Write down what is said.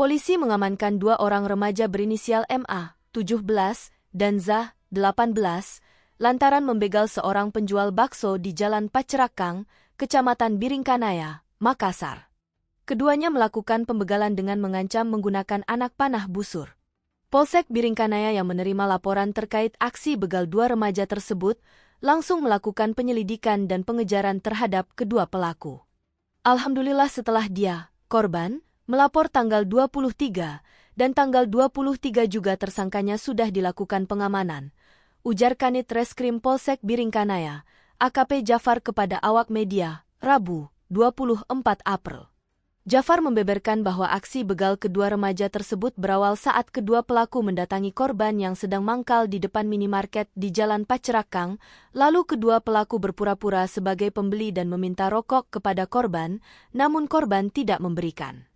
Polisi mengamankan dua orang remaja berinisial MA, 17, dan ZAH, 18, lantaran membegal seorang penjual bakso di Jalan Pacerakang, Kecamatan Biringkanaya, Makassar. Keduanya melakukan pembegalan dengan mengancam menggunakan anak panah busur. Polsek Biringkanaya yang menerima laporan terkait aksi begal dua remaja tersebut langsung melakukan penyelidikan dan pengejaran terhadap kedua pelaku. Alhamdulillah setelah dia, korban, melapor tanggal 23 dan tanggal 23 juga tersangkanya sudah dilakukan pengamanan, ujar Kanit Reskrim Polsek Biringkanaya, AKP Jafar kepada awak media, Rabu, 24 April. Jafar membeberkan bahwa aksi begal kedua remaja tersebut berawal saat kedua pelaku mendatangi korban yang sedang mangkal di depan minimarket di Jalan Pacerakang, lalu kedua pelaku berpura-pura sebagai pembeli dan meminta rokok kepada korban, namun korban tidak memberikan.